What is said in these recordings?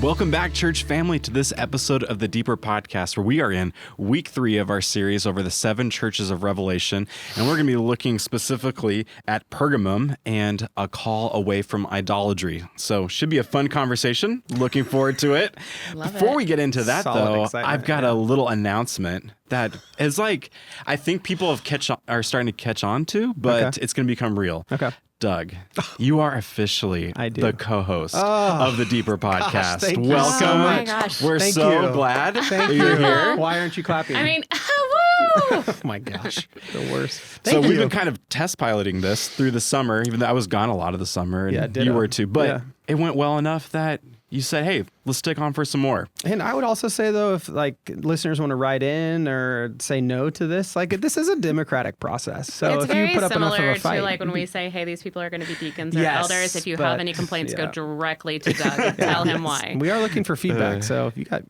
Welcome back, church family, to this episode of the Deeper Podcast, where we are in week 3 of our series over the 7 churches of Revelation. And we're going to be looking specifically at Pergamum and a call away from idolatry. So should be a fun conversation. Looking forward to it. Before we get into that, though, I've got a little announcement that is like, I think people are starting to catch on to, but it's going to become real. Okay. Doug, you are officially the co-host of the Deeper Podcast. Gosh, thank you Welcome. so much. Oh my gosh. We're so glad that you're here. Why aren't you clapping? I mean, woo! Oh my gosh, the worst. We've been kind of test piloting this through the summer, even though I was gone a lot of the summer, and you were too. But it went well enough that you said, hey, let's stick on for some more. And I would also say, though, if like listeners want to write in or say no to this, like this is a democratic process. So it's if very you put up enough of similar a fight, to like when we say, hey, these people are going to be deacons or elders. If you have any complaints, go directly to Doug and tell him why. We are looking for feedback. So if you got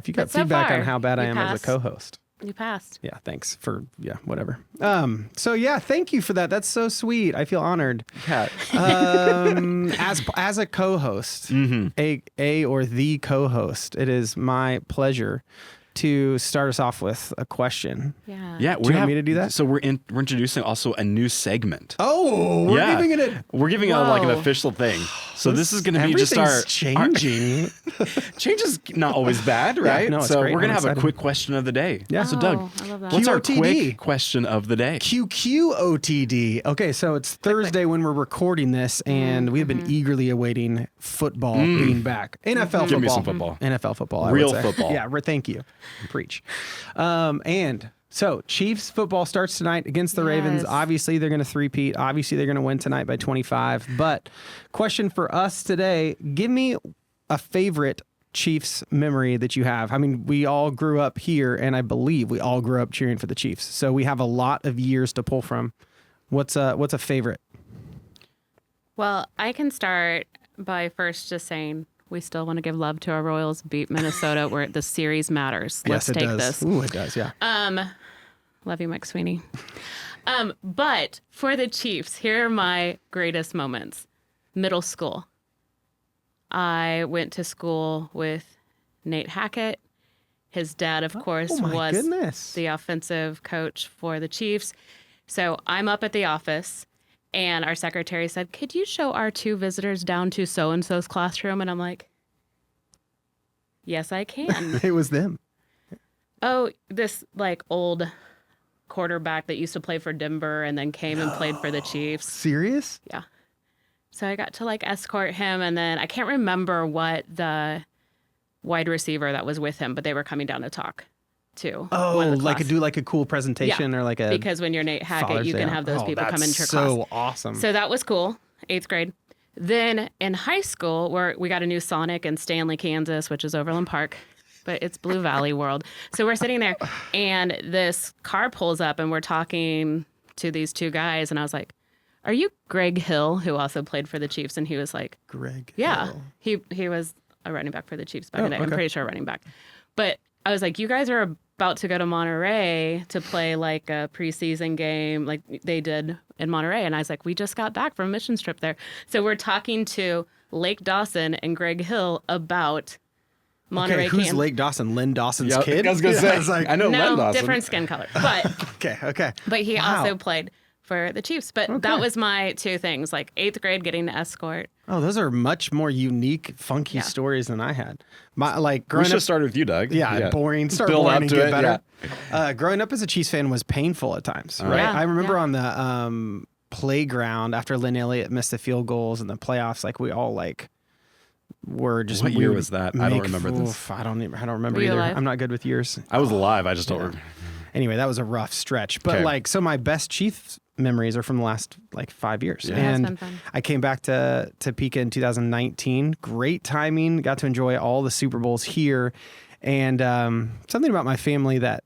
feedback on how bad I am as a co-host. You passed. Yeah, thanks for whatever. Thank you for that. That's so sweet. I feel honored. Yeah. As a co-host, a or the co-host, it is my pleasure to start us off with a question. Yeah. Yeah. Do you want me to do that? So we're introducing also a new segment. Oh, we're giving it like an official thing. So this is going to be just our changing. Change is not always bad, right? Yeah, no, it's so great. we're going to have excited. a quick question of the day. Yeah. So Doug, I love that. what's our QOTD? quick question of the day? QQOTD. Okay, so it's Thursday when we're recording this, and we've been eagerly awaiting football being back. NFL football. Give me some football. NFL football. Real I would say. football. Yeah, thank you. Preach. So Chiefs football starts tonight against the Ravens. Obviously, they're going to three-peat. Obviously, they're going to win tonight by 25. But question for us today, give me a favorite Chiefs memory that you have. I mean, we all grew up here, and I believe we all grew up cheering for the Chiefs. So we have a lot of years to pull from. What's a favorite? Well, I can start by first just saying we still want to give love to our Royals beat Minnesota where the series matters. Let's take this. Ooh, it does, yeah. Love you, Mike Sweeney. But for the Chiefs, here are my greatest moments. Middle school. I went to school with Nate Hackett. His dad, of course, was the offensive coach for the Chiefs. So I'm up at the office, and our secretary said, could you show our 2 visitors down to so-and-so's classroom? And I'm like, yes, I can. It was them. Oh, this like old quarterback that used to play for Denver and then came and played for the Chiefs. Serious? Yeah. So I got to like escort him, and then I can't remember what the wide receiver that was with him, but they were coming down to talk too. Oh, like do like a cool presentation or like a because when you're Nate Hackett, you can have those people come into your class. So awesome. So that was cool. 8th grade. Then in high school, where we got a new Sonic in Stanley, Kansas, which is Overland Park, but it's Blue Valley World. So we're sitting there, and this car pulls up, and we're talking to these 2 guys, and I was like, are you Greg Hill, who also played for the Chiefs? And he was like, Greg Hill. He was a running back for the Chiefs back in the day. I'm pretty sure a running back. But I was like, you guys are about to go to Monterey to play like a preseason game like they did in Monterey. And I was like, we just got back from a missions trip there. So we're talking to Lake Dawson and Greg Hill about Monterey. Okay, who's Lake Dawson? Len Dawson's kid? I was going to say, I know Len Dawson. Different skin color. But okay. But he also played for the Chiefs. But that was my 2 things, like 8th grade getting to escort. Oh, those are much more unique, funky stories than I had. Growing we should up, start with you, Doug. Yeah, boring. Start Build boring up and to get it, better. Growing up as a Chiefs fan was painful at times, right? Yeah, I remember on the playground after Lynn Elliott missed the field goals in the playoffs, like we all were just. What year was that? I don't remember this. I don't remember Were you either. alive? I'm not good with years. I was alive. I just don't remember. Anyway, that was a rough stretch. But so my best Chiefs memories are from the last 5 years. Yeah. And That's been fun. I came back to Topeka in 2019. Great timing. Got to enjoy all the Super Bowls here. And something about my family that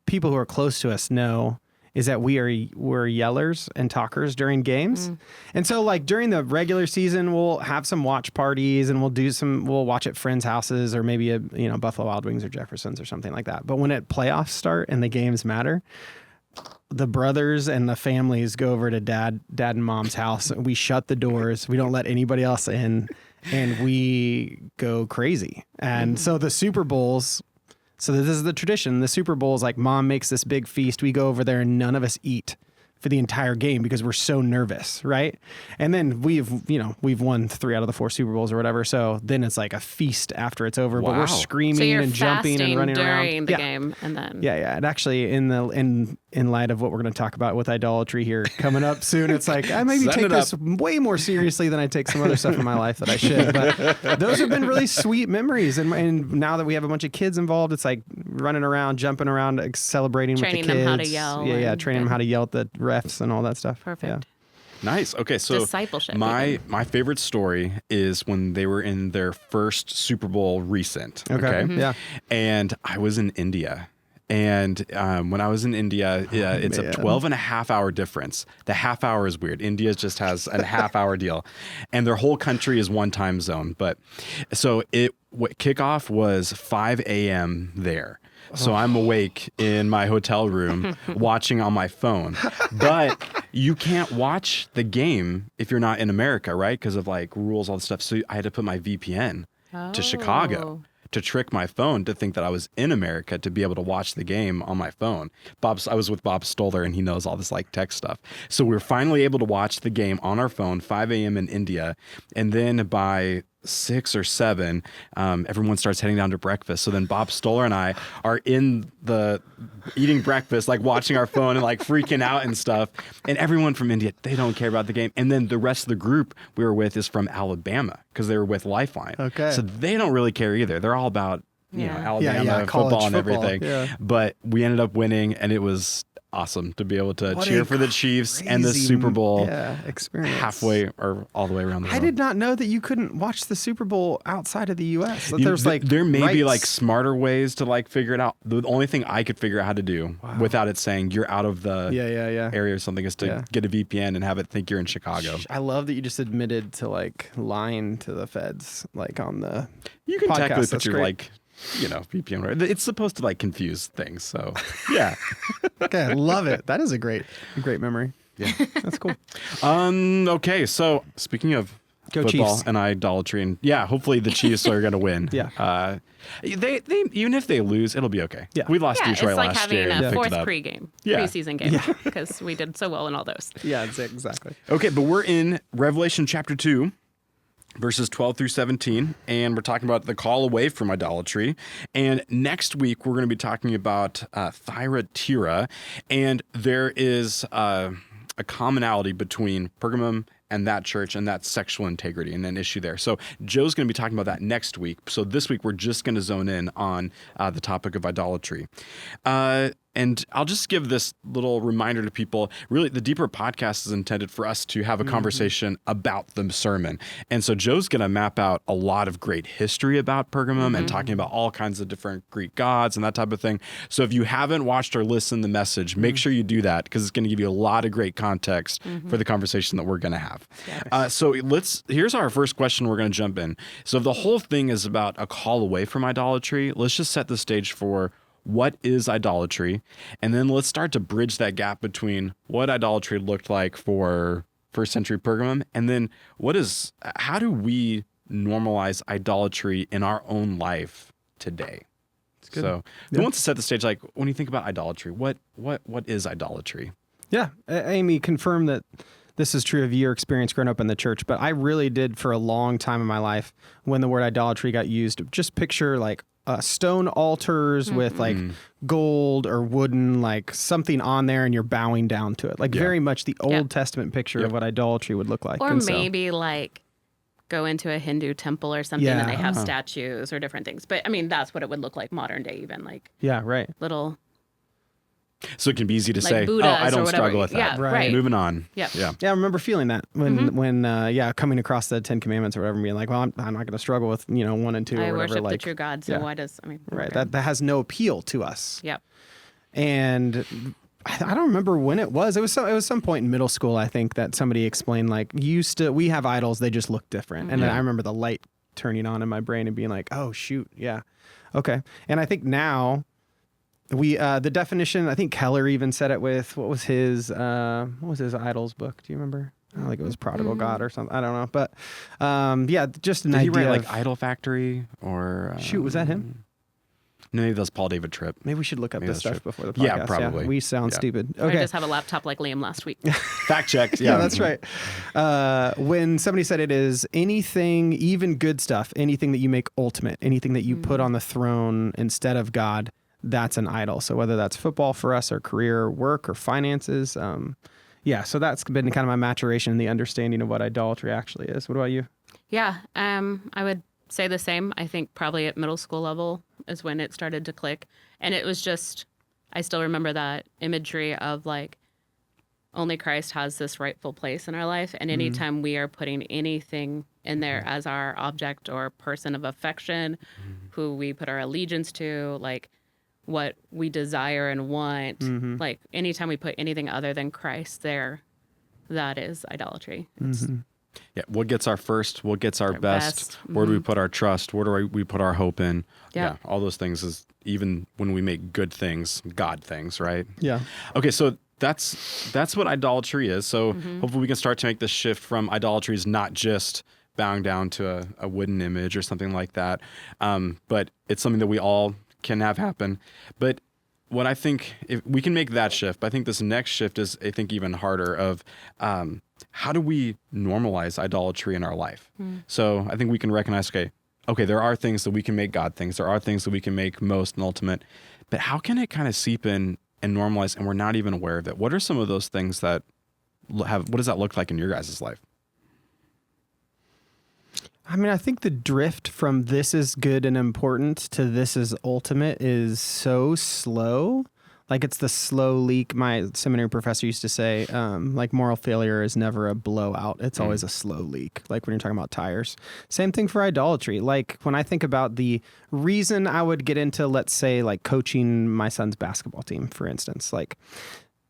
people who are close to us know is that we're yellers and talkers during games. And so during the regular season, we'll have some watch parties and we'll watch at friends' houses or maybe Buffalo Wild Wings or Jefferson's or something like that. But when playoffs start and the games matter, the brothers and the families go over to dad and mom's house. We shut the doors. We don't let anybody else in. and we go crazy. And so the Super Bowls, so this is the tradition. The Super Bowls, like mom makes this big feast. We go over there and none of us eat for the entire game because we're so nervous, right? And then we've won 3 out of the 4 Super Bowls or whatever. So then it's like a feast after it's over, but Wow. we're So screaming you're and jumping and running during around the game, and then Yeah. And actually, in light of what we're going to talk about with idolatry here coming up soon, it's like I maybe Setting take it this way more seriously than I take some other stuff in my life that I should. But those have been really sweet memories. And now that we have a bunch of kids involved, it's like running around, jumping around, celebrating Training with the kids. them how to yell Yeah, and- training them how to yell at the refs and all that stuff. Perfect. Nice. Okay, so Discipleship, my even. my favorite story is when they were in their first Super Bowl recent. Okay. Yeah. And I was in India. And when I was in India, it's man. a 12-and-a-half-hour difference. The half hour is weird. India just has a half-hour deal. And their whole country is one time zone. But so kickoff was 5 a.m. there. So I'm awake in my hotel room watching on my phone. But you can't watch the game if you're not in America, right? Because of like rules, all this stuff. So I had to put my VPN to Chicago to trick my phone to think that I was in America to be able to watch the game on my phone. I was with Bob Stoller, and he knows all this like tech stuff. So we were finally able to watch the game on our phone, 5 a.m. in India. And then by 6 or 7, everyone starts heading down to breakfast. So then Bob Stoller and I are in the eating breakfast, like watching our phone and like freaking out and stuff. And everyone from India, they don't care about the game. And then the rest of the group we were with is from Alabama because they were with Lifeline. Okay. So they don't really care either. They're all about Alabama college football and football, everything. yeah. But we ended up winning, and it was awesome to be able to What cheer a for the Chiefs and the crazy, Super Bowl experience. halfway or all the way around the world. I did not know that you couldn't watch the Super Bowl outside of the U.S. That there's like there may be like rights. smarter ways to like figure it out. The only thing I could figure out how to do without it saying you're out of the yeah. area or something is to get a VPN and have it think you're in Chicago. I love that you just admitted to like lying to the feds, like on the You can podcast. technically put That's your great. like VPN. Right? It's supposed to like confuse things. So yeah. Okay, I love it. That is a great memory. Yeah. That's cool. Okay. So speaking of Go football Chiefs. and idolatry, and hopefully the Chiefs are going to win. Yeah. They even if they lose, it'll be okay. Yeah. We lost Yeah, Detroit it's like last having year. and a picked fourth it up. preseason game because we did so well in all those. Yeah, exactly. Okay, but we're in Revelation chapter 2, verses 12 through 17, and we're talking about the call away from idolatry. And next week, we're going to be talking about Thyatira, and there is a commonality between Pergamum and that church and that sexual integrity and an issue there. So Joe's going to be talking about that next week. So this week, we're just going to zone in on the topic of idolatry. And I'll just give this little reminder to people. Really, the Deeper podcast is intended for us to have a conversation about the sermon. And so Joe's going to map out a lot of great history about Pergamum and talking about all kinds of different Greek gods and that type of thing. So if you haven't watched or listened to the message, make sure you do that because it's going to give you a lot of great context for the conversation that we're going to have. So here's our first question we're going to jump in. So if the whole thing is about a call away from idolatry, let's just set the stage for what is idolatry? And then let's start to bridge that gap between what idolatry looked like for first century Pergamum, and then how do we normalize idolatry in our own life today? So who wants to set the stage? Like when you think about idolatry, what is idolatry? Yeah, Amy, confirm that this is true of your experience growing up in the church, but I really did for a long time in my life when the word idolatry got used, just picture like stone altars with like gold or wooden, like something on there and you're bowing down to it. Like very much the Old Testament picture of what idolatry would look like. Or And so- maybe like go into a Hindu temple or something and they Yeah. have statues or different things. But I mean, that's what it would look like modern day, even like Yeah, right. little So it can be easy to like say, Buddhas I or don't whatever. struggle with that. Yeah, Right. right. Moving on. Yep. Yeah. Yeah, I remember feeling that when coming across the 10 Commandments or whatever and being like, well, I'm not going to struggle with, 1 and 2 I or whatever. worship like, the true God, so yeah. why does, Right. okay. That has no appeal to us. Yep. And I don't remember when it was. It was some point in middle school, I think, that somebody explained like we have idols, they just look different. And then I remember the light turning on in my brain and being like, oh shoot, yeah. Okay. And I think now the definition, I think Keller even said it with what was his idols book? Do you remember? Like it was Prodigal God or something. I don't know. But yeah, just an Did he idea. write like Idol Factory or Shoot, was that him? No, maybe that was Paul David Tripp. Maybe we should look up Maybe this that's stuff true. before the podcast. Yeah, probably. We sound Yeah. stupid. I Okay. just have a laptop like Liam last week. Fact checked. Yeah, Yeah, that's right. When somebody said it is anything, even good stuff, anything that you make ultimate, anything that you put on the throne instead of God, that's an idol. So whether that's football for us or career, or work or finances. Yeah, so that's been kind of my maturation in the understanding of what idolatry actually is. What about you? Yeah, I would say the same. I think probably at middle school level is when it started to click. And it was just, I still remember that imagery of like, only Christ has this rightful place in our life. And anytime we are putting anything in there as our object or person of affection, who we put our allegiance to, like what we desire and want, like anytime we put anything other than Christ there, that is idolatry. It's Yeah, what gets our first? What gets our Our best? best. Where do we put our trust? Where do we put our hope in? Yeah. All those things is even when we make good things, God things, right? Yeah. Okay, so that's what idolatry is. So hopefully we can start to make this shift from idolatry is not just bowing down to a wooden image or something like that, but it's something that we all can have happen. But what I think, if we can make that shift, but I think this next shift is, I think, even harder of how do we normalize idolatry in our life? So I think we can recognize, okay, there are things that we can make God things. There are things that we can make most and ultimate. But how can it kind of seep in and normalize and we're not even aware of it? What are some of those things that what does that look like in your guys' life? I mean, I think the drift from this is good and important to this is ultimate is so slow. Like it's the slow leak. My seminary professor used to say, like moral failure is never a blowout. It's always a slow leak. Like when you're talking about tires. Same thing for idolatry. Like when I think about the reason I would get into, let's say, like coaching my son's basketball team, for instance, like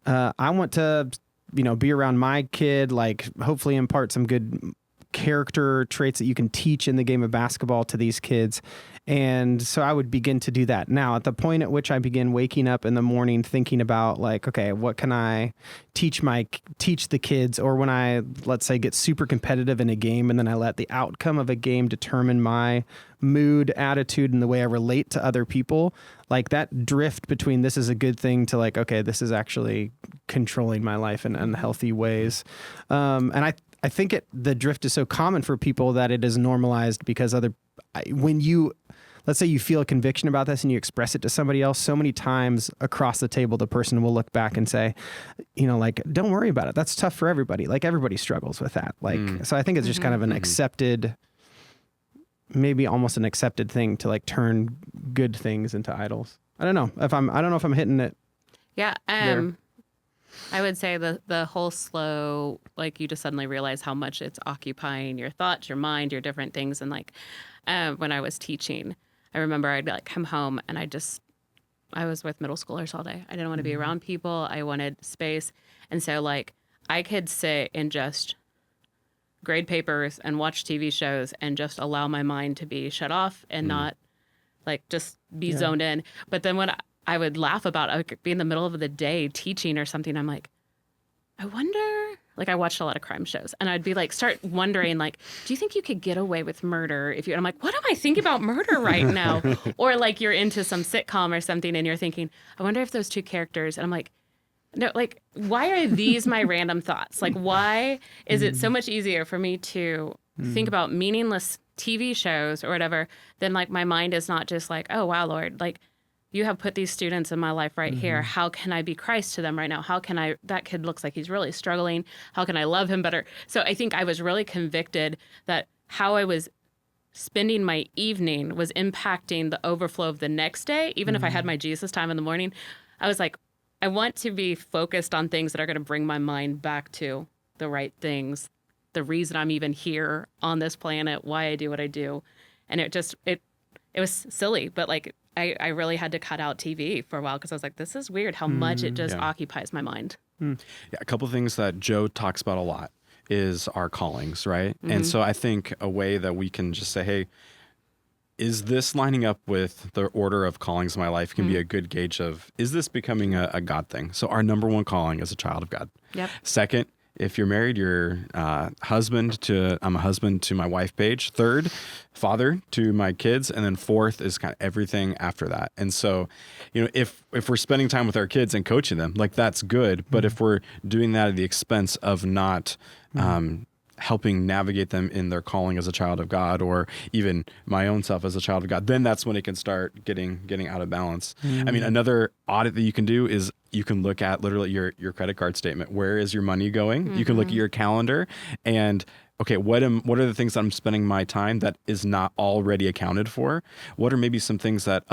I want to, be around my kid, like hopefully impart some good character traits that you can teach in the game of basketball to these kids. And so I would begin to do that. Now, at the point at which I begin waking up in the morning thinking about like, okay, what can I teach the kids? Or when I, let's say, get super competitive in a game and then I let the outcome of a game determine my mood, attitude, and the way I relate to other people, like that drift between this is a good thing to like, okay, this is actually controlling my life in unhealthy ways. And I think the drift is so common for people that it is normalized because when you, let's say you feel a conviction about this and you express it to somebody else, so many times across the table, the person will look back and say, like, don't worry about it. That's tough for everybody. Like everybody struggles with that. Like, so I think it's just kind of an accepted, maybe almost an accepted thing to like turn good things into idols. I don't know if I'm hitting it. Yeah. there. I would say the whole slow, like you just suddenly realize how much it's occupying your thoughts, your mind, your different things. And like when I was teaching, I remember I'd like come home and I was with middle schoolers all day. I didn't want to be around people. I wanted space. And so like I could sit and just grade papers and watch TV shows and just allow my mind to be shut off and not like just be zoned in. But then when I would laugh about, I would be in the middle of the day teaching or something. I'm like, I wonder, like I watched a lot of crime shows and I'd be like, start wondering like, do you think you could get away with murder if you, and I'm like, what am I thinking about murder right now? Or like you're into some sitcom or something and you're thinking, I wonder if those two characters, and I'm like, no, like, why are these my random thoughts? Like, why is it so much easier for me to think about meaningless TV shows or whatever than like my mind is not just like, oh, wow, Lord, like, you have put these students in my life right here. How can I be Christ to them right now? How can that kid looks like he's really struggling. How can I love him better? So I think I was really convicted that how I was spending my evening was impacting the overflow of the next day. Even if I had my Jesus time in the morning, I was like, I want to be focused on things that are going to bring my mind back to the right things, the reason I'm even here on this planet, why I do what I do. And it was silly, but like, I really had to cut out TV for a while because I was like, this is weird how much it just occupies my mind. Yeah, a couple of things that Joe talks about a lot is our callings, right? And so I think a way that we can just say, hey, is this lining up with the order of callings in my life can be a good gauge of, is this becoming a God thing? So our number one calling is a child of God. Yep. Second if you're married, you're I'm a husband to my wife, Paige. Third, father to my kids. And then fourth is kind of everything after that. And so, if we're spending time with our kids and coaching them, like that's good. But if we're doing that at the expense of not helping navigate them in their calling as a child of God, or even my own self as a child of God, then that's when it can start getting out of balance. I mean, another audit that you can do is you can look at literally your credit card statement. Where is your money going? You can look at your calendar and, okay, what are the things that I'm spending my time that is not already accounted for? What are maybe some things that,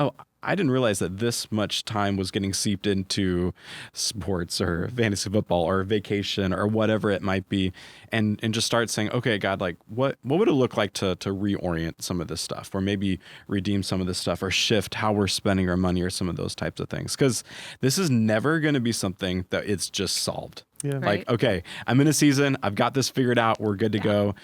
I didn't realize that this much time was getting seeped into sports or fantasy football or vacation or whatever it might be, and just start saying, okay, God, like what would it look like to reorient some of this stuff, or maybe redeem some of this stuff, or shift how we're spending our money, or some of those types of things, because this is never going to be something that it's just solved. Yeah. Right. Like, okay, I'm in a season, I've got this figured out, we're good to go.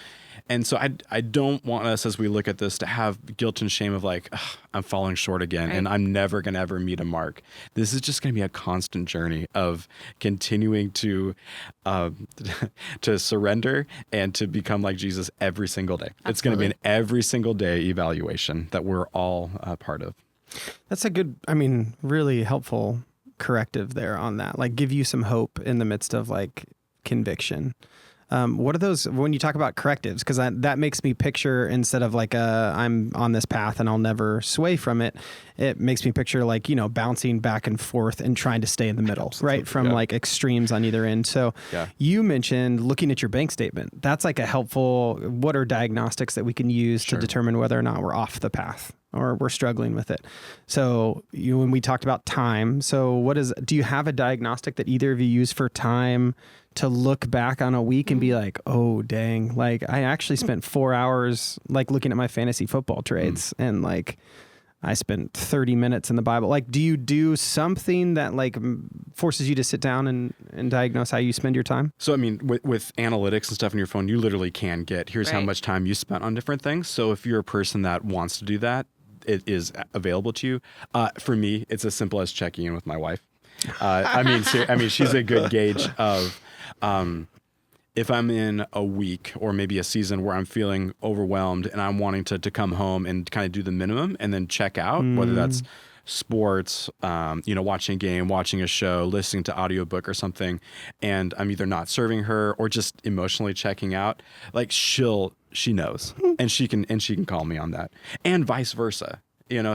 And so I don't want us, as we look at this, to have guilt and shame of like, I'm falling short again, and I'm never going to ever meet a mark. This is just going to be a constant journey of continuing to to surrender and to become like Jesus every single day. Absolutely. It's going to be an every single day evaluation that we're all part of. That's a good, really helpful corrective there on that. Like, give you some hope in the midst of like conviction. What are those, when you talk about correctives? Because that makes me picture, instead of like I'm on this path and I'll never sway from it, it makes me picture like, bouncing back and forth and trying to stay in the middle, Absolutely. right? From like extremes on either end. So you mentioned looking at your bank statement. That's like a helpful, what are diagnostics that we can use to determine whether or not we're off the path or we're struggling with it? So when we talked about time, so do you have a diagnostic that either of you use for time to look back on a week and be like, oh, dang, like I actually spent 4 hours like looking at my fantasy football trades and like I spent 30 minutes in the Bible. Like, do you do something that like forces you to sit down and diagnose how you spend your time? So, I mean, with analytics and stuff on your phone, you literally can get, here's how much time you spent on different things. So if you're a person that wants to do that, it is available to you. For me, it's as simple as checking in with my wife. She's a good gauge of, if I'm in a week or maybe a season where I'm feeling overwhelmed and I'm wanting to come home and kind of do the minimum and then check out, whether that's sports, watching a game, watching a show, listening to audiobook or something, and I'm either not serving her or just emotionally checking out, like she knows and she can call me on that, and vice versa.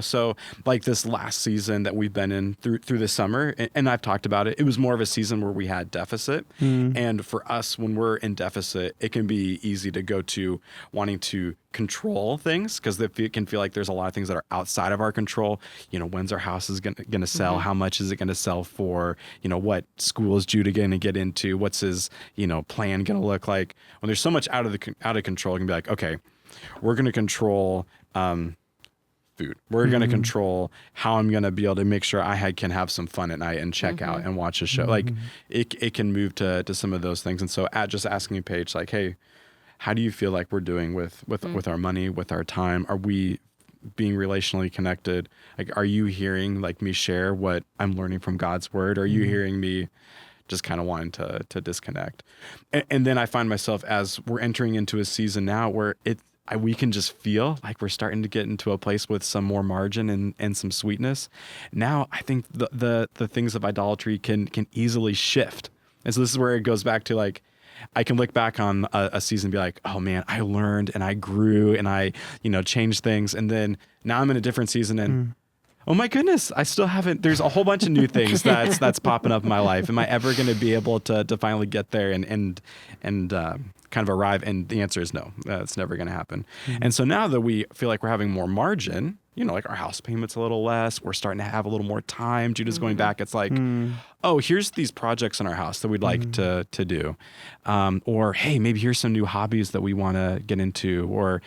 So like this last season that we've been in through the summer, and I've talked about it, it was more of a season where we had deficit. And for us, when we're in deficit, it can be easy to go to wanting to control things, because it can feel like there's a lot of things that are outside of our control. When's our house is going to sell? How much is it going to sell for? What school is Judah going to get into? What's his, plan going to look like? When there's so much out of control, it can be like, okay, we're going to control, food. We're going to control how I'm going to be able to make sure I can have some fun at night and check out and watch a show. Like it can move to some of those things. And so just asking Paige, like, hey, how do you feel like we're doing with our money, with our time? Are we being relationally connected? Like, are you hearing like me share what I'm learning from God's word? Are you hearing me just kind of wanting to disconnect? And then I find myself, as we're entering into a season now where we can just feel like we're starting to get into a place with some more margin and some sweetness. Now, I think the things of idolatry can easily shift. And so this is where it goes back to like, I can look back on a season and be like, oh man, I learned and I grew and I, changed things. And then now I'm in a different season and oh my goodness, I still haven't, there's a whole bunch of new things that's popping up in my life. Am I ever going to be able to finally get there and kind of arrive? And the answer is no, it's never going to happen. And so now that we feel like we're having more margin, like our house payment's a little less, we're starting to have a little more time. Judah's going back. It's like, oh, here's these projects in our house that we'd like to do. Or, hey, maybe here's some new hobbies that we want to get into. Or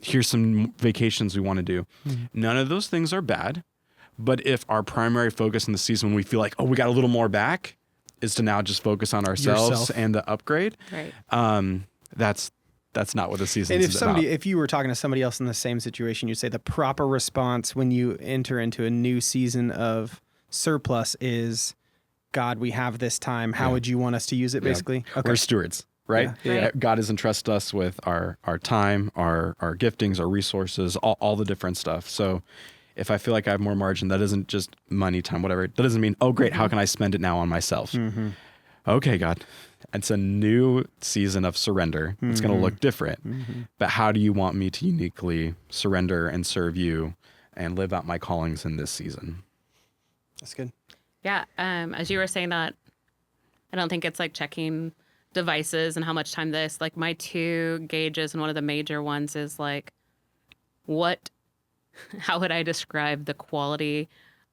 here's some vacations we want to do. None of those things are bad. But if our primary focus in the season, when we feel like, oh, we got a little more back, is to now just focus on ourselves and the upgrade, that's not what the season is about. If you were talking to somebody else in the same situation, you'd say the proper response when you enter into a new season of surplus is God, we have this time. How would you want us to use it, basically? We're stewards, right? Yeah. God has entrusted us with our time, our giftings, our resources, all the different stuff. So if I feel like I have more margin, that isn't just money, time, whatever. That doesn't mean, oh, great, how can I spend it now on myself? Okay, God, it's a new season of surrender. It's going to look different. But how do you want me to uniquely surrender and serve you and live out my callings in this season? That's good. Yeah. As you were saying that, I don't think it's like checking devices and how much time this, like my two gauges, and one of the major ones is like, how would I describe the quality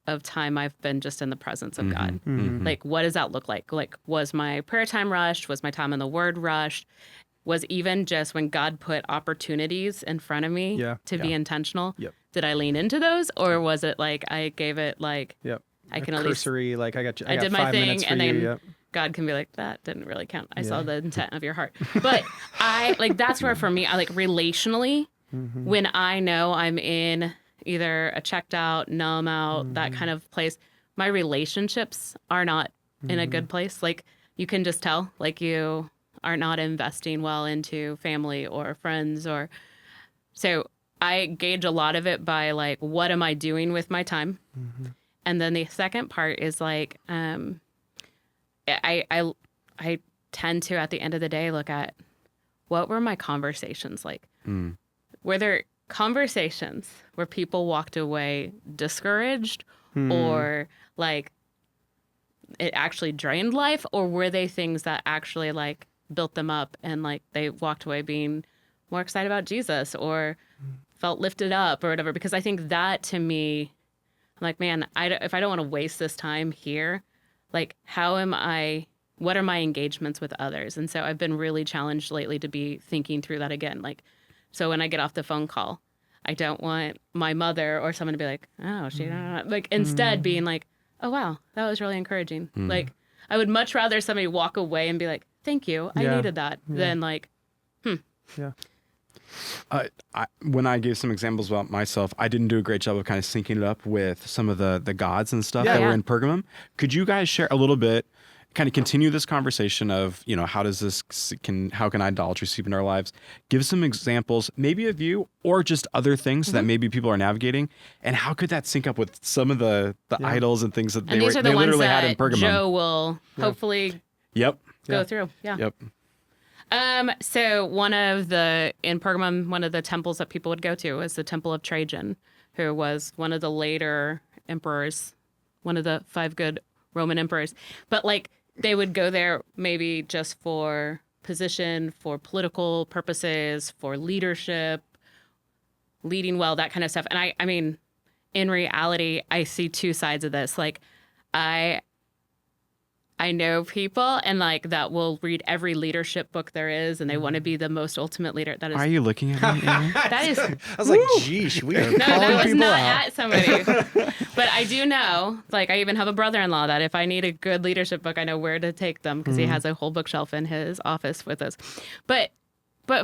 of time I've been just in the presence of God? Like, what does that look like? Like, was my prayer time rushed? Was my time in the Word rushed? Was even just when God put opportunities in front of me to be intentional, did I lean into those? Or was it like I gave it like, I can at least... cursory, like I got I did my 5 minutes thing, for and then you. God can be like, that didn't really count. I saw the intent of your heart. But that's where for me, I like relationally, when I know I'm in either a checked out, numb out, that kind of place, my relationships are not in a good place. Like you can just tell, like you are not investing well into family or friends, or so I gauge a lot of it by like, what am I doing with my time? And then the second part is like, I tend to, at the end of the day, look at what were my conversations like? Were there conversations where people walked away discouraged or like it actually drained life, or were they things that actually like built them up and like they walked away being more excited about Jesus or felt lifted up or whatever? Because I think that to me, I'm like, man, if I don't want to waste this time here, like what are my engagements with others? And so I've been really challenged lately to be thinking through that again. Like, so when I get off the phone call, I don't want my mother or someone to be like, oh, she don't know. Like instead being like, oh, wow, that was really encouraging. Like I would much rather somebody walk away and be like, thank you, I needed that than like, When I gave some examples about myself, I didn't do a great job of kind of syncing it up with some of the gods and stuff that were in Pergamum. Could you guys share a little bit, kind of continue this conversation of, how can idolatry seep into our lives? Give some examples, maybe of you or just other things that maybe people are navigating, and how could that sync up with some of the idols and things that they literally had in Pergamum? Joe will hopefully go through. So in Pergamum, one of the temples that people would go to is the Temple of Trajan, who was one of the later emperors, one of the 5 good Roman emperors. But like they would go there maybe just for position, for political purposes, for leadership, leading well, that kind of stuff. And I mean, in reality, I see 2 sides of this. Like I know people and like that will read every leadership book there is, and they want to be the most ultimate leader. That is. Why are you looking at me? That is. I was like, geesh, we are No, calling that was people not out. at somebody. But I do know, like, I even have a brother-in-law that if I need a good leadership book, I know where to take them because he has a whole bookshelf in his office with us. But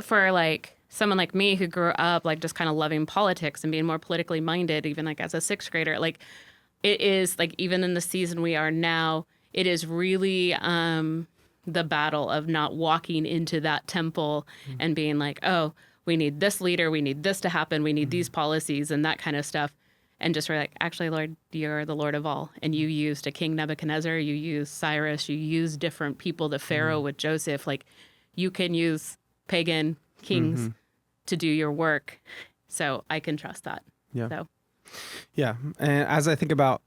for like someone like me who grew up like just kind of loving politics and being more politically minded, even like as a 6th grader, like it is like even in the season we are now. It is really the battle of not walking into that temple and being like, oh, we need this leader, we need this to happen, we need these policies and that kind of stuff. And just like, actually, Lord, you're the Lord of all. And you used a King Nebuchadnezzar, you used Cyrus, you used different people, the Pharaoh with Joseph. Like you can use pagan kings to do your work. So I can trust that. Yeah. So. Yeah. And as I think about,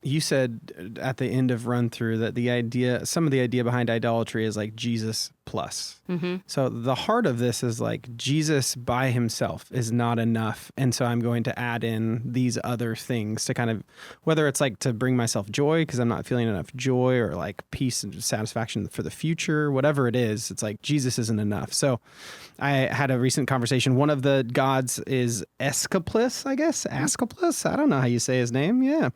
you said at the end of run through that some of the idea behind idolatry is like Jesus plus. So the heart of this is like Jesus by himself is not enough. And so I'm going to add in these other things to kind of, whether it's like to bring myself joy because I'm not feeling enough joy, or like peace and satisfaction for the future, whatever it is, it's like Jesus isn't enough. So I had a recent conversation. One of the gods is Asclepius, I guess. Asclepius? I don't know how you say his name. Yeah.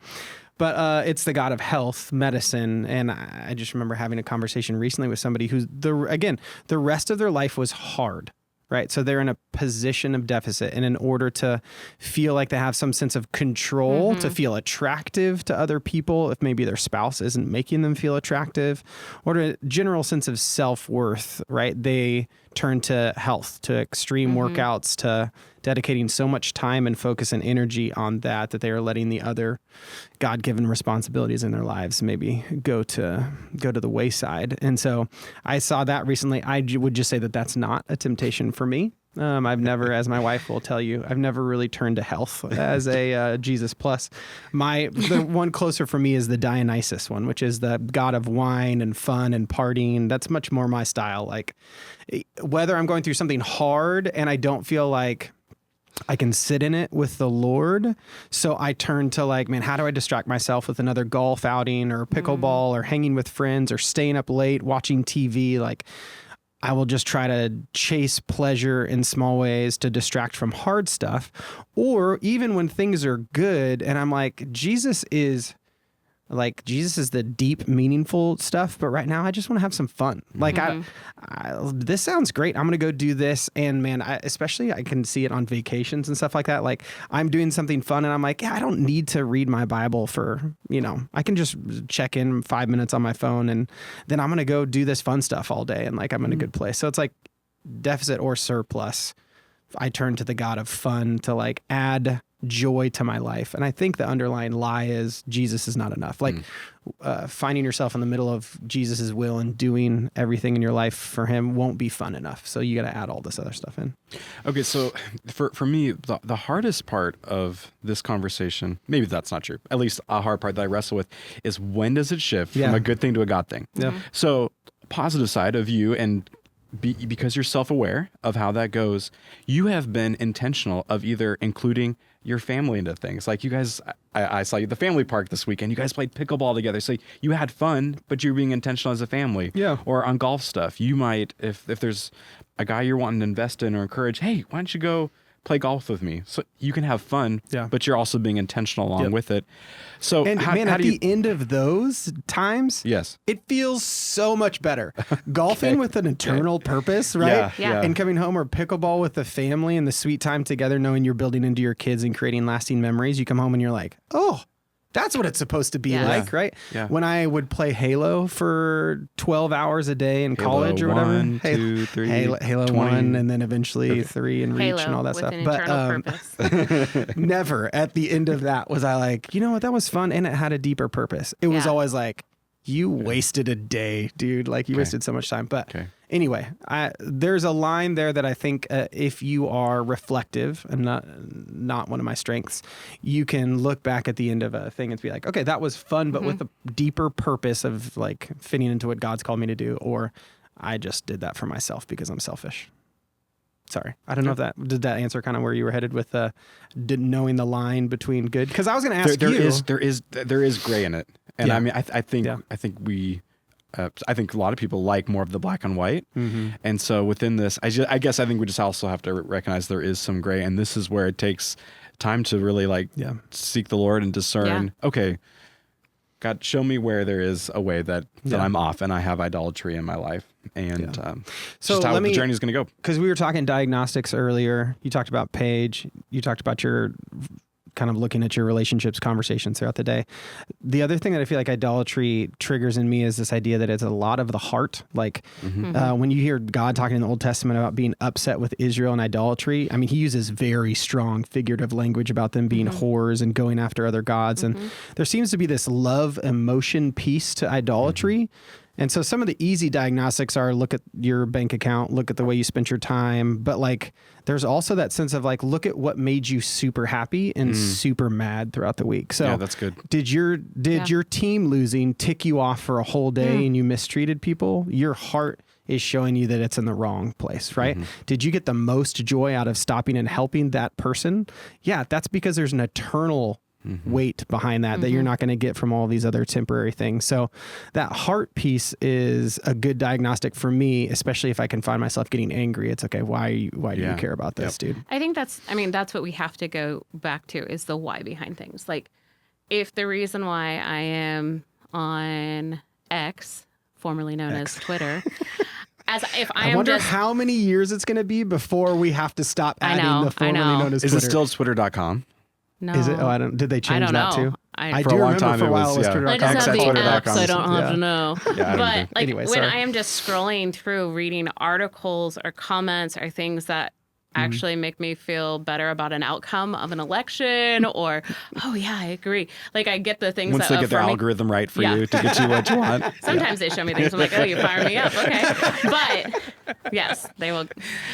But it's the god of health, medicine, and I just remember having a conversation recently with somebody who's the rest of their life was hard. right? So they're in a position of deficit. And in order to feel like they have some sense of control, to feel attractive to other people, if maybe their spouse isn't making them feel attractive, or a general sense of self-worth, right? They turn to health, to extreme workouts, to dedicating so much time and focus and energy on that they are letting the other God-given responsibilities in their lives maybe go to the wayside. And so I saw that recently. I would just say that that's not a temptation for me. I've never, as my wife will tell you, I've never really turned to health as a Jesus plus. The one closer for me is the Dionysus one, which is the god of wine and fun and partying. That's much more my style. Like whether I'm going through something hard and I don't feel like I can sit in it with the Lord. So I turn to like, man, how do I distract myself with another golf outing or pickleball or hanging with friends or staying up late watching TV? Like I will just try to chase pleasure in small ways to distract from hard stuff. Or even when things are good and I'm like, Jesus is the deep, meaningful stuff. But right now I just want to have some fun. Like this sounds great. I'm going to go do this. And man, especially I can see it on vacations and stuff like that. Like I'm doing something fun and I'm like, yeah, I don't need to read my Bible for, I can just check in 5 minutes on my phone and then I'm going to go do this fun stuff all day. And like, I'm in a good place. So it's like deficit or surplus. I turn to the God of fun to like add joy to my life. And I think the underlying lie is Jesus is not enough. Like finding yourself in the middle of Jesus's will and doing everything in your life for him won't be fun enough. So you got to add all this other stuff in. Okay. So for me, the hardest part of this conversation, maybe that's not true, at least a hard part that I wrestle with is when does it shift from a good thing to a God thing? Yeah. So positive side of you and because you're self-aware of how that goes, you have been intentional of either including your family into things. Like you guys, I saw you at the family park this weekend. You guys played pickleball together. So you had fun, but you're being intentional as a family. Yeah. Or on golf stuff. You might, if there's a guy you're wanting to invest in or encourage, hey, why don't you go play golf with me? So you can have fun, but you're also being intentional along with it. So and how at do you... the end of those times, yes, it feels so much better. Golfing with an eternal purpose, right? Yeah. And coming home, or pickleball with the family and the sweet time together, knowing you're building into your kids and creating lasting memories. You come home and you're like, oh, that's what it's supposed to be like, right? Yeah. When I would play Halo for 12 hours a day in college or whatever. 1, 2, 3, Halo 20. 1, and then eventually 3 and Reach Halo and all that with stuff. an eternal purpose. Never at the end of that was I like, you know what, that was fun and it had a deeper purpose. It was always like, you wasted a day, dude. Like you wasted so much time. But anyway, there's a line there that I think if you are reflective, and not one of my strengths, you can look back at the end of a thing and be like, okay, that was fun, but with a deeper purpose of like fitting into what God's called me to do, or I just did that for myself because I'm selfish. Sorry. I don't know if did that answer kind of where you were headed with knowing the line between good? Because I was going to ask there is gray in it. And I mean, I think a lot of people like more of the black and white. And so within this, I guess I think we just also have to recognize there is some gray, and this is where it takes time to really seek the Lord and discern, okay, God, show me where there is a way that I'm off and I have idolatry in my life. And so just how the journey is going to go. Because we were talking diagnostics earlier. You talked about Paige. You talked about your kind of looking at your relationships, conversations throughout the day. The other thing that I feel like idolatry triggers in me is this idea that it's a lot of the heart. Like when you hear God talking in the Old Testament about being upset with Israel and idolatry, I mean, he uses very strong figurative language about them being whores and going after other gods. And there seems to be this love emotion piece to idolatry. And so some of the easy diagnostics are look at your bank account, look at the way you spent your time. But like, there's also that sense of like, look at what made you super happy and super mad throughout the week. So that's good. Did your team losing tick you off for a whole day and you mistreated people? Your heart is showing you that it's in the wrong place, right? Did you get the most joy out of stopping and helping that person? Yeah, that's because there's an eternal weight behind that you're not going to get from all these other temporary things. So that heart piece is a good diagnostic for me, especially if I can find myself getting angry. It's okay. Why do you care about this, dude? I think that's what we have to go back to is the why behind things. Like if the reason why I am on X, formerly known as Twitter, as if I am wonder just how many years it's going to be before we have to stop adding the formerly known as Is Twitter. it still Twitter.com? no. Is it? Oh, I don't. Did they change don't that know. too? I For do a long remember time for a it while was, it was yeah. Twitter.com. I just have the Twitter.com. app, so I don't have to know. Yeah, I don't but either. like Anyway, when sorry. I am just scrolling through reading articles or comments or things that actually make me feel better about an outcome of an election or, oh yeah, I agree. Like I get the things Once that they get their affirm me. algorithm right for Yeah. you to get you what you want. Sometimes they show me things. I'm like, oh, you fire me up. Okay. But yes, they will.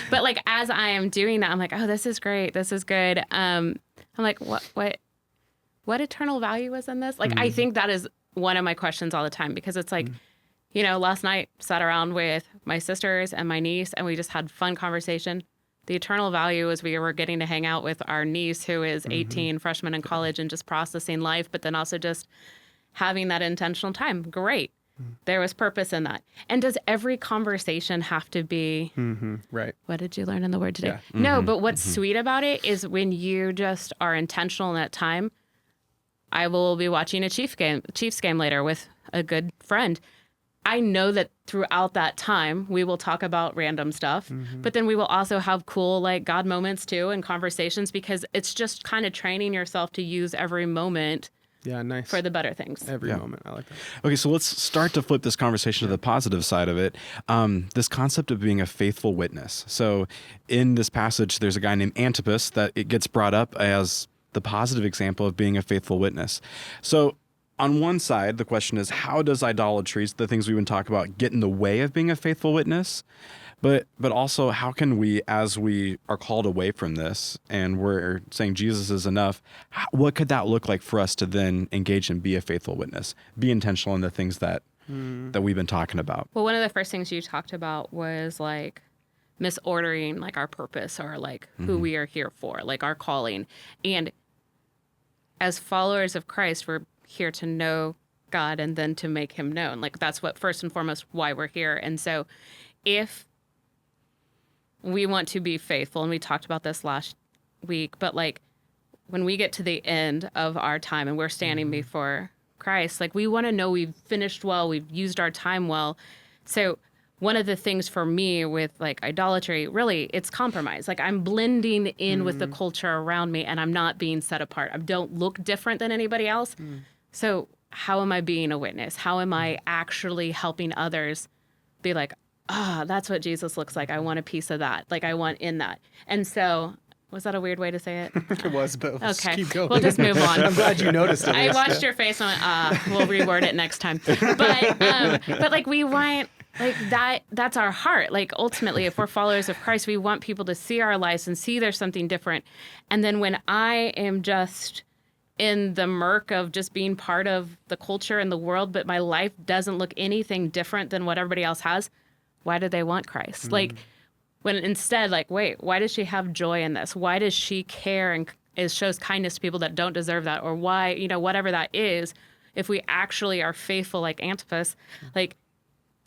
But like, as I am doing that, I'm like, oh, this is great. This is good. I'm like, what eternal value is in this? Like, I think that is one of my questions all the time because it's like, you know, last night sat around with my sisters and my niece and we just had fun conversation. The eternal value is we were getting to hang out with our niece who is 18, freshman in college and just processing life, but then also just having that intentional time. Great. There was purpose in that. And does every conversation have to be, Right. what did you learn in the word today? Yeah. No, but what's sweet about it is when you just are intentional in that time. I will be watching a Chiefs game later with a good friend. I know that throughout that time, we will talk about random stuff, but then we will also have cool, like God moments too and conversations because it's just kind of training yourself to use every moment Yeah, nice. for the better things. Every moment. I like that. Okay, so let's start to flip this conversation to the positive side of it. This concept of being a faithful witness. So in this passage, there's a guy named Antipas that it gets brought up as the positive example of being a faithful witness. So on one side, the question is, how does idolatry, the things we've been talking about, get in the way of being a faithful witness? But also, how can we, as we are called away from this and we're saying Jesus is enough, what could that look like for us to then engage and be a faithful witness, be intentional in the things that we've been talking about? Well, one of the first things you talked about was like misordering like our purpose or like who we are here for, like our calling. And as followers of Christ, we're here to know God and then to make him known. Like that's what first and foremost why we're here. And so if we want to be faithful, and we talked about this last week, but like when we get to the end of our time and we're standing before Christ, like we want to know we've finished well, we've used our time well. So one of the things for me with like idolatry, really, it's compromise. Like I'm blending in with the culture around me and I'm not being set apart. I don't look different than anybody else. So how am I being a witness? How am I actually helping others be like, that's what Jesus looks like. I want a piece of that. Like I want in that. And so, was that a weird way to say it? It was, but let's Okay, keep going. we'll just move on. I'm glad you noticed it. I watched your face and went, we'll reword it next time. But like we want like that's our heart. Like ultimately, if we're followers of Christ, we want people to see our lives and see there's something different. And then when I am just in the murk of just being part of the culture and the world, but my life doesn't look anything different than what everybody else has, why do they want Christ? Like when instead, like, wait, why does she have joy in this? Why does she care and shows kindness to people that don't deserve that? Or why, you know, whatever that is, if we actually are faithful like Antipas, like,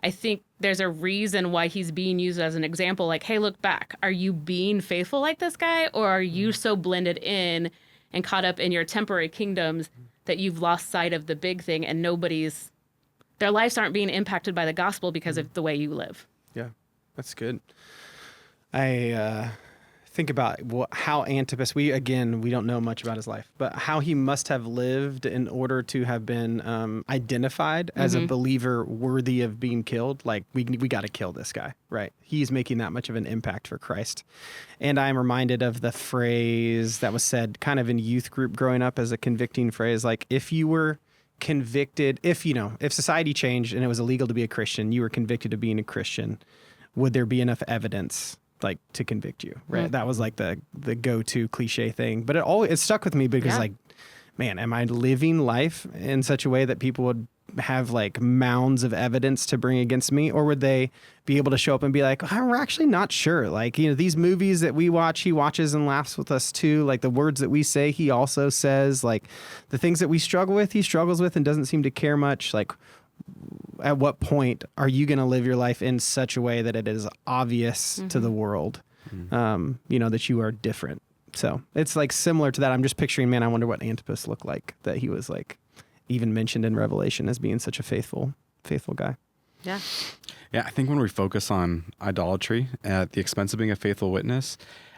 I think there's a reason why he's being used as an example. Like, hey, look back. Are you being faithful like this guy? Or are you so blended in and caught up in your temporary kingdoms that you've lost sight of the big thing and their lives aren't being impacted by the gospel because of the way you live? Yeah, that's good. I think about how Antipas, we don't know much about his life, but how he must have lived in order to have been identified as a believer worthy of being killed. Like, we got to kill this guy, right? He's making that much of an impact for Christ. And I'm reminded of the phrase that was said kind of in youth group growing up as a convicting phrase, like, if you were convicted, if society changed and it was illegal to be a Christian, you were convicted of being a Christian, would there be enough evidence like to convict you, right? That was like the go-to cliche thing, but it stuck with me because like, man, am I living life in such a way that people would have like mounds of evidence to bring against me, or would they be able to show up and be like, we're actually not sure, like, you know, these movies that we watch, he watches and laughs with us too, like the words that we say he also says, like the things that we struggle with he struggles with and doesn't seem to care much. Like, at what point are you going to live your life in such a way that it is obvious to the world, you know, that you are different? So it's like similar to that. I'm just picturing, man, I wonder what Antipas looked like, that he was like even mentioned in Revelation as being such a faithful guy. Yeah. Yeah, I think when we focus on idolatry at the expense of being a faithful witness,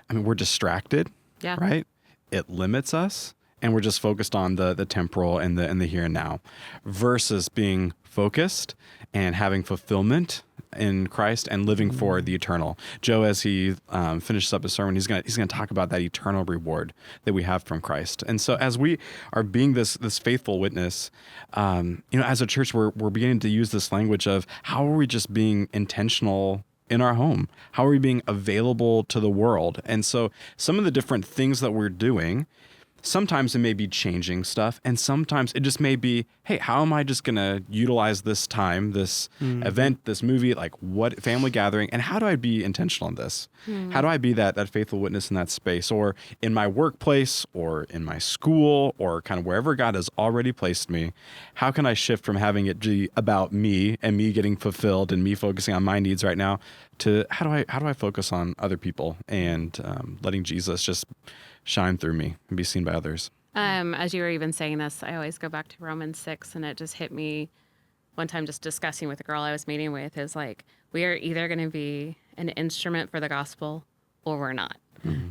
I mean, we're distracted, Yeah. right? It limits us, and we're just focused on the temporal and the here and now, versus being focused and having fulfillment in Christ and living for the eternal. Joe, as he finishes up his sermon, he's gonna talk about that eternal reward that we have from Christ. And so, as we are being this faithful witness, as a church, we're beginning to use this language of how are we just being intentional in our home? How are we being available to the world? And so, some of the different things that we're doing. Sometimes it may be changing stuff, and sometimes it just may be, hey, how am I just going to utilize this time, this event, this movie, like what family gathering, and how do I be intentional in this? How do I be that faithful witness in that space, or in my workplace, or in my school, or kind of wherever God has already placed me? How can I shift from having it be about me and me getting fulfilled and me focusing on my needs right now to how do I focus on other people and letting Jesus just shine through me and be seen by others? As you were even saying this, I always go back to Romans 6, and it just hit me one time just discussing with a girl I was meeting with is like, we are either going to be an instrument for the gospel or we're not.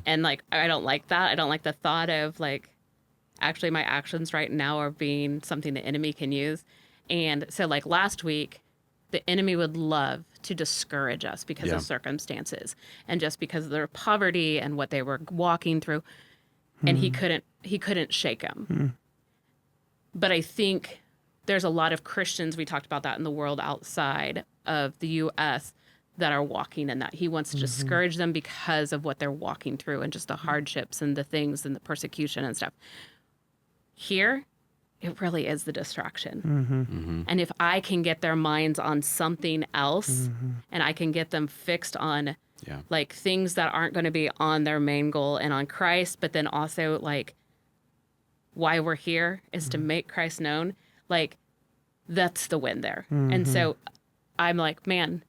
And like, I don't like that. I don't like the thought of like, actually my actions right now are being something the enemy can use. And so like last week, the enemy would love to discourage us because of circumstances and just because of their poverty and what they were walking through. And he couldn't shake them. But I think there's a lot of Christians, we talked about that in the world outside of the U.S., that are walking in that. He wants to discourage them because of what they're walking through and just the hardships and the things and the persecution and stuff. Here, it really is the distraction. And if I can get their minds on something else and I can get them fixed on like things that aren't going to be on their main goal and on Christ, but then also like why we're here is to make Christ known, like that's the win there. And so I'm like, man,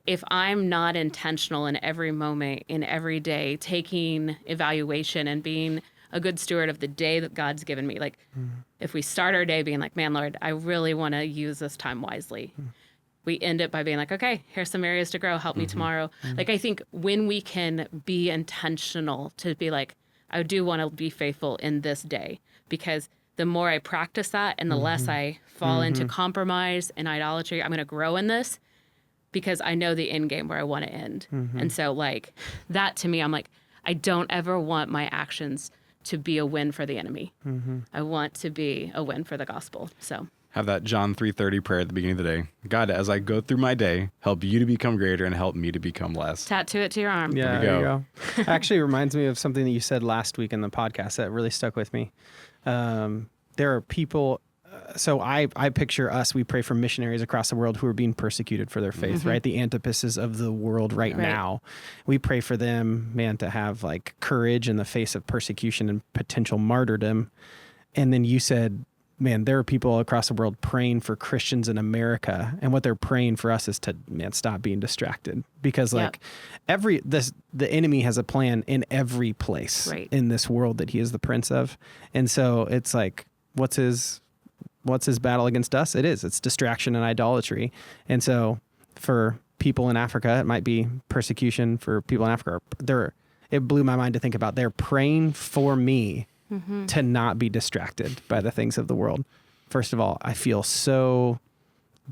if I'm not intentional in every moment, in every day, taking evaluation and being a good steward of the day that God's given me, like if we start our day being like, man, Lord, I really want to use this time wisely. We end it by being like, okay, here's some areas to grow. Help me tomorrow. Like, I think when we can be intentional to be like, I do want to be faithful in this day, because the more I practice that and the less I fall into compromise and idolatry, I'm going to grow in this because I know the end game where I want to end. And so like that to me, I'm like, I don't ever want my actions to be a win for the enemy. I want to be a win for the gospel. So have that John 3:30 prayer at the beginning of the day. God, as I go through my day, help you to become greater and help me to become less. tattoo it to your arm. Yeah, There you go. Actually, reminds me of something that you said last week in the podcast that really stuck with me. There are people. So I picture us. We pray for missionaries across the world who are being persecuted for their faith. Right, the antithesis of the world right now. We pray for them, man, to have like courage in the face of persecution and potential martyrdom. And then you said, man, there are people across the world praying for Christians in America, and what they're praying for us is to, man, stop being distracted, because like the enemy has a plan in every place in this world that he is the prince of. And so it's like, what's his battle against us? It's distraction and idolatry. And so for people in Africa, it might be persecution. For people in Africa, it blew my mind to think about, they're praying for me to not be distracted by the things of the world. First of all, I feel so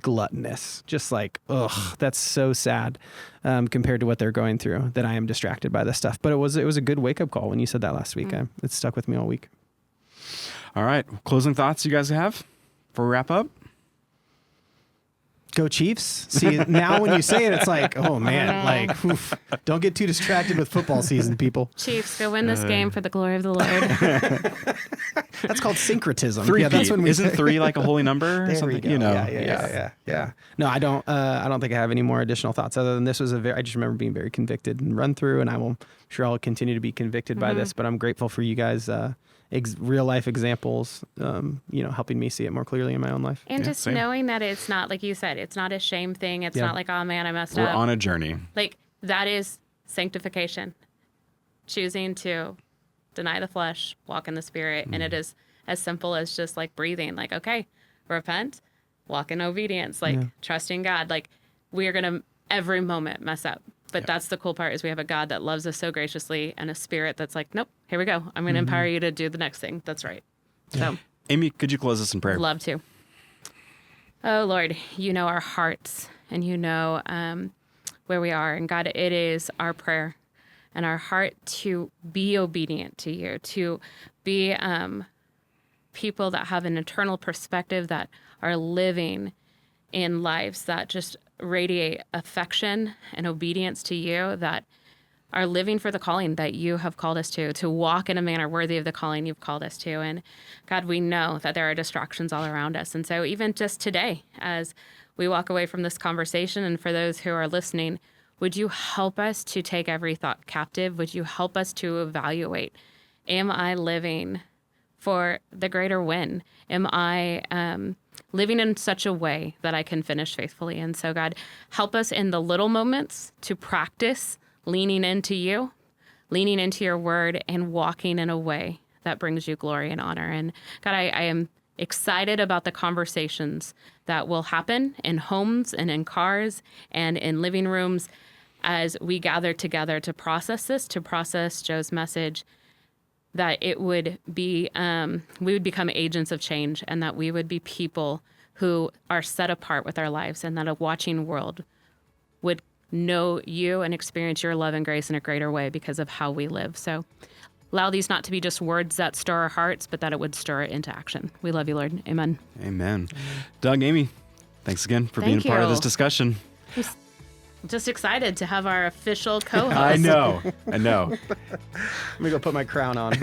gluttonous, just like, ugh, that's so sad compared to what they're going through, that I am distracted by this stuff. But it was a good wake-up call when you said that last week. It stuck with me all week. All right. Closing thoughts you guys have before we wrap up? Go Chiefs. See, now when you say it, it's like, oh man, like, oof, don't get too distracted with football season, people. Chiefs, go win this game for the glory of the Lord. That's called syncretism. Three. Yeah, that's when we Isn't 3 like a holy number? There Something, we go. you know. Yeah. No, I don't think I have any more additional thoughts other than this was I just remember being very convicted and run through, and I'm sure I'll continue to be convicted by this, but I'm grateful for you guys, real life examples, helping me see it more clearly in my own life. And just knowing that it's not, like you said, it's not a shame thing. It's not like, oh man, I messed We're up. on a journey. Like, that is sanctification. Choosing to deny the flesh, walk in the spirit. And it is as simple as just like breathing, like, okay, repent, walk in obedience, like trusting God. Like, we are going to every moment mess up. But that's the cool part, is we have a God that loves us so graciously, and a Spirit that's like, nope, here we go. I'm going to empower you to do the next thing. That's right. So, Amy, could you close us in prayer? love to. Oh, Lord, you know our hearts, and you know where we are. And God, it is our prayer and our heart to be obedient to you, to be people that have an eternal perspective, that are living in lives that just radiate affection and obedience to you, that are living for the calling that you have called us to walk in a manner worthy of the calling you've called us to. And God, we know that there are distractions all around us. And so even just today, as we walk away from this conversation, and for those who are listening, would you help us to take every thought captive? Would you help us to evaluate, am I living for the greater win? Am I living in such a way that I can finish faithfully? And so, God, help us in the little moments to practice leaning into you, leaning into your word, and walking in a way that brings you glory and honor. And God, I am excited about the conversations that will happen in homes and in cars and in living rooms as we gather together to process this, to process Joe's message, that it would be, we would become agents of change, and that we would be people who are set apart with our lives, and that a watching world would know you and experience your love and grace in a greater way because of how we live. So allow these not to be just words that stir our hearts, but that it would stir it into action. We love you, Lord. Amen. Amen. Doug, Amy, thanks again for being a part of this discussion. Just excited to have our official co-host. I know. Let me go put my crown on.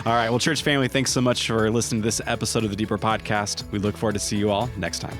All right. Well, church family, thanks so much for listening to this episode of the Deeper Podcast. We look forward to see you all next time.